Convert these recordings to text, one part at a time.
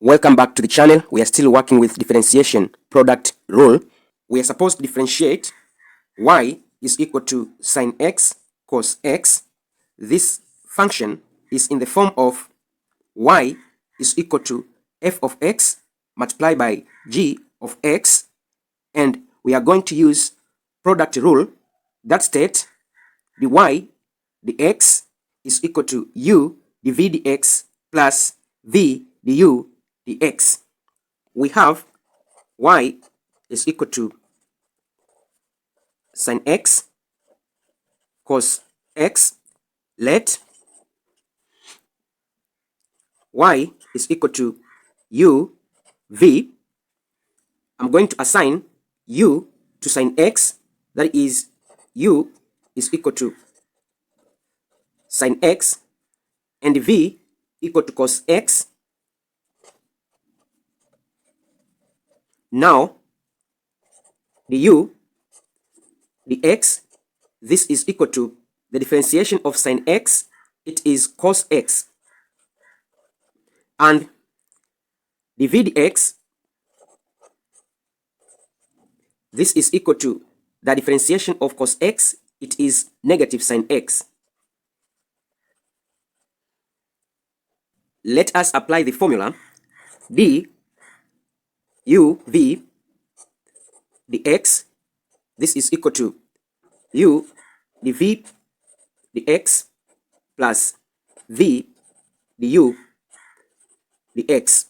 Welcome back to the channel. We are still working with differentiation product rule. We are supposed to differentiate y is equal to sine x cos x. This function is in the form of y is equal to f of x multiplied by g of x, and we are going to use product rule that states the y dx is equal to u dv dx plus v du dx. We have y is equal to sine x cos x. Let y is equal to u v. I'm going to assign u to sine x, that is u is equal to sine x, and v equal to cos x. Now the u dx, this is equal to the differentiation of sine x, it is cos x, and the v dx, this is equal to the differentiation of cos x, it is negative sine x. Let us apply the formula d u v dx, this is equal to u dv dx plus v du dx.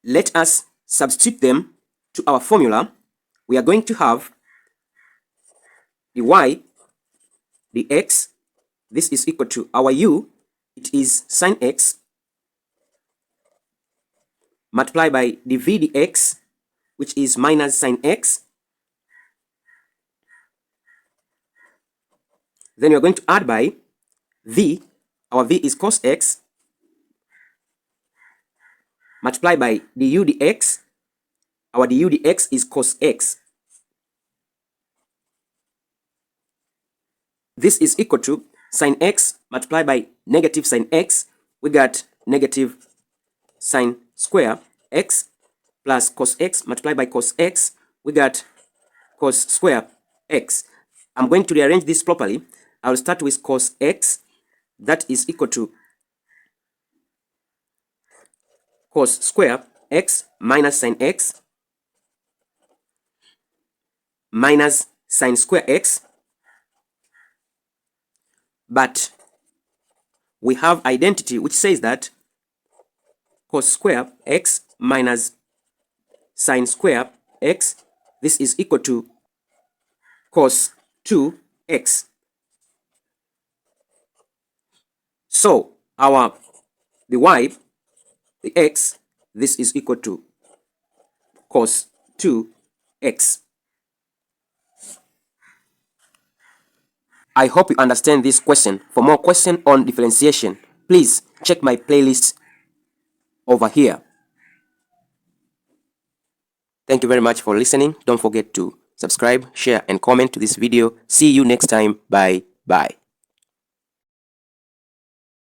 Let us substitute them to our formula. We are going to have the y dx, this is equal to our u, it is sine x, multiplied by the v dx, which is minus sine x. Then we are going to add by v, our v is cos x, multiplied by du dx, our du dx is cos x. This is equal to sine x multiplied by negative sine x. We got negative sine square x plus cos x multiplied by cos x. We got cos square x. I'm going to rearrange this properly. I will start with cos x, that is equal to cos square x minus sine x minus sine square x. But we have identity which says that cos square x minus sine square x, this is equal to cos 2x. So the y, the x, this is equal to cos 2x. I hope you understand this question. For more questions on differentiation, please check my playlist over here. Thank you very much for listening. Don't forget to subscribe, share, and comment to this video. See you next time. Bye.